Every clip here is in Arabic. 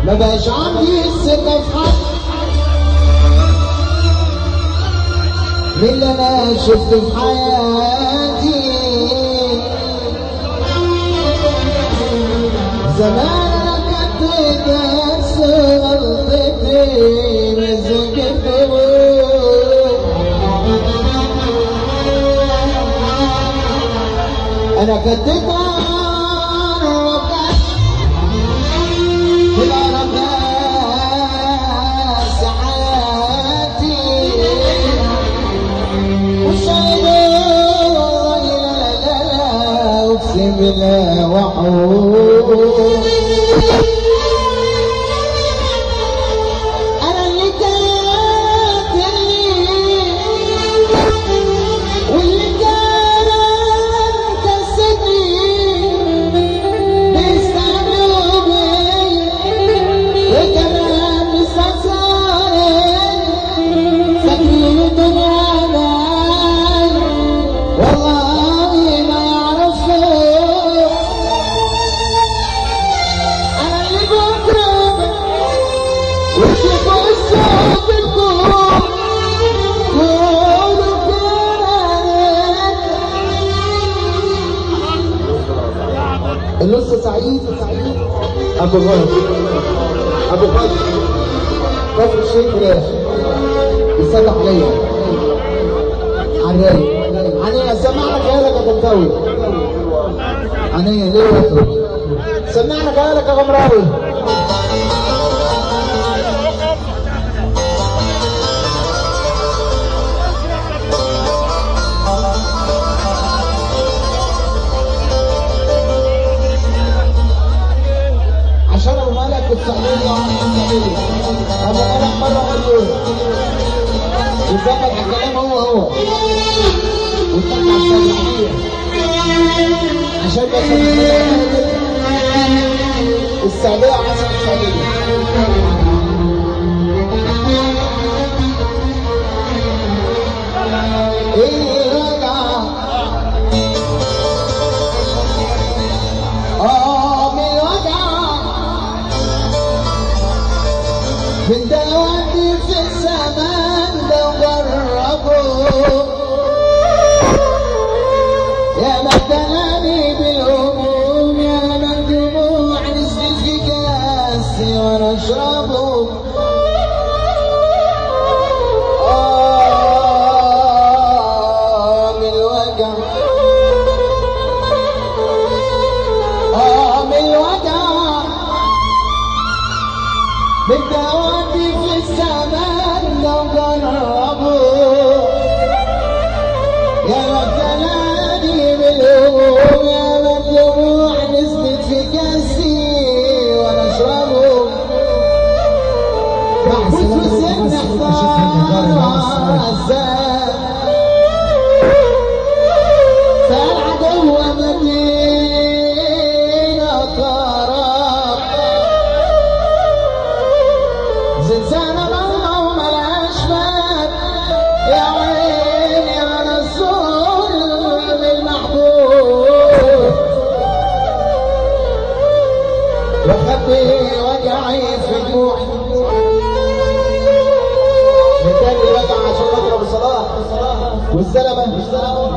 مبقاش عندي الثقة في حد من اللي انا شفته في حياتي. زمان انا كنت بس غلطتي مزجت انا كنت بلا وحوش انا اللي كانت واللي كانت كسبني بيستعملوا بي وكمان مستسهرين فاكرين الدنيا معاي والله ما يعرفوا. اللص سعيد ابو غرب ابو غرب كفر الشيخ فراش بيصلح عليا عالرايق عنيا. سمعنا خيالك يا طنطاوي عنيا ليه وقته. سمعنا خيالك يا غمراوي. أنا ألعب مرة مليون وزمن على الكلام هو واتقع السبعية عشان بس السعودية عاصمة السعودية. من دواتي في الزمان لو جربوا يا مبتلاني بالهموم يا من دموع نزلت في كاسي وانا اشربه. من الوجع من الوجع من دواتي في الزمان لو جربوا والتاني راجع عشان مضرب الصلاة والسلمة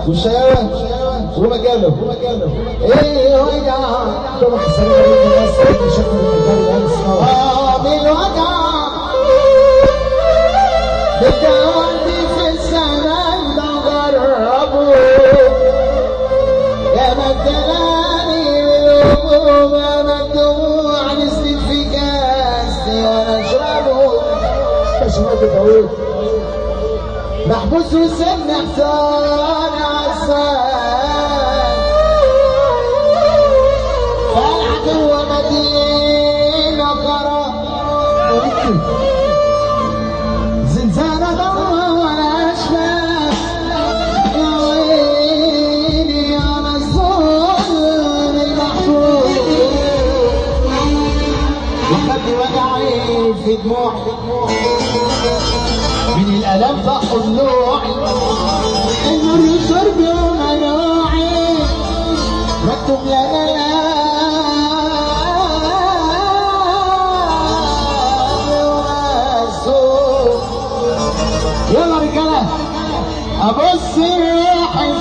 والشياوة ومجاله. ايه وجع طبعا السلامة دي الناس بشكل من وجع بتودي في السماء بجربه يا مدلاني الهموم يا مدموع نزلت في كاسي وانا اشربه اشرب طويل محبوس وسن حصان عسان فالعدو مدينة قرى زنزانة ضوء وانا اشفاف يا ويلي على الظلم المحفوظ وخبي وجعي في دموعي من الألم طق ضلوعي النور شرب ومنوعي مكتوب لنا يلا رجاله ابص روحي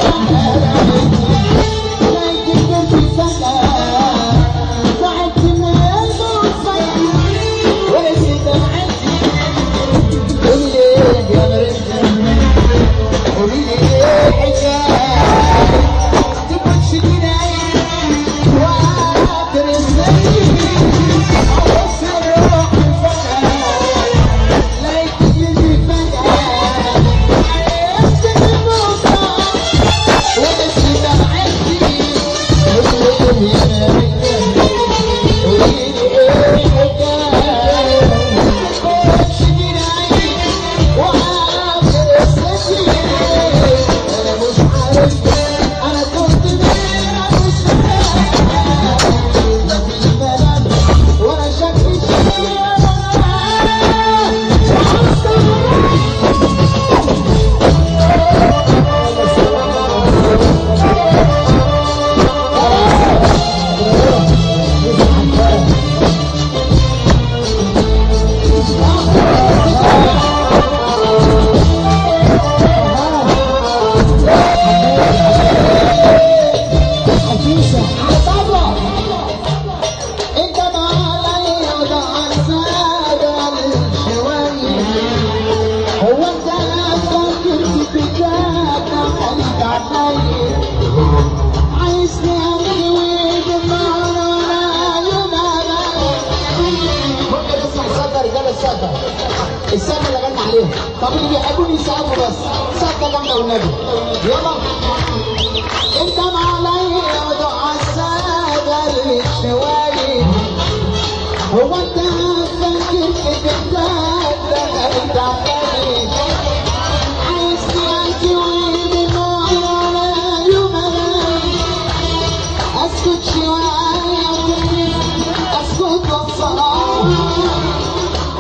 السقف اللي غنى عليها. طب اللي بيحبوني يسقفوا بس سقفه جامده والنبي. يلا انت معايا ودعاء الساده الشوايه هو انت فاكر كتاب دخلت علي عايز تحكي ويدي معانا يوم اسكت شويه اسكت بصراحه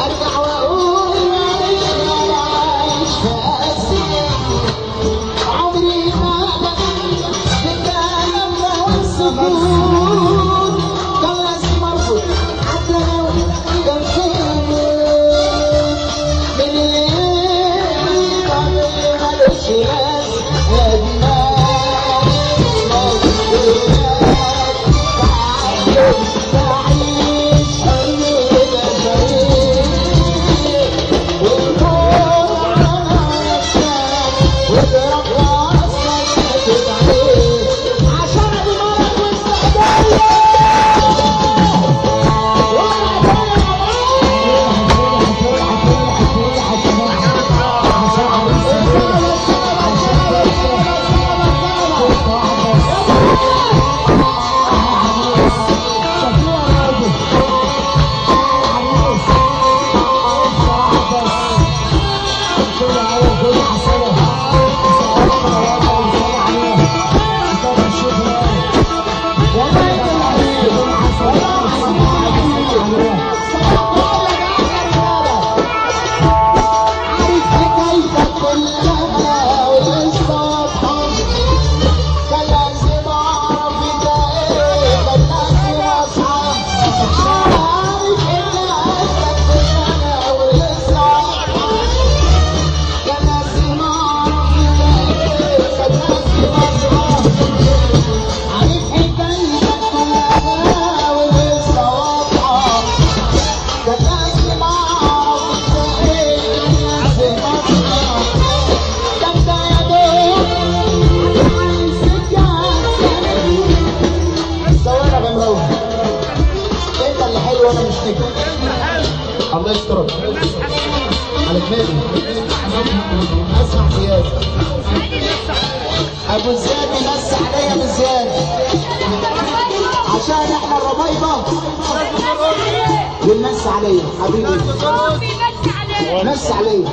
ارجع واقول معلش انا عايش في اسير عمري ما بالكلام والسكوت خلص مرفوض حتى لو كان خير من الليل مالوش لازم يا دماغ تعيش حرية بشرية اشترك على دماغي. اسمع زياد ابو زياد يمس عليا ابو زياد عشان احنا الربايبه والمس عليا حبيبي. مس عليا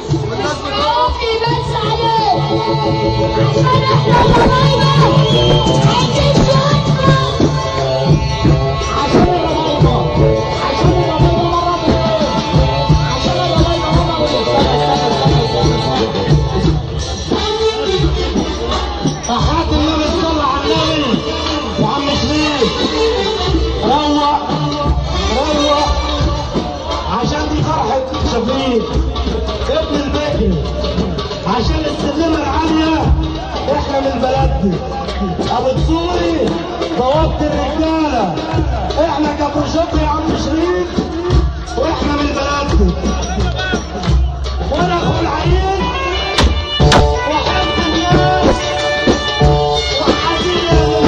ابن الباكر عشان السلمه العاليه احنا من بلدنا. ابو السوري بوابه الرجاله احنا كفر شكري يا عم شريف واحنا من بلدنا. وانا اخو العين وحب الناس وحبيبي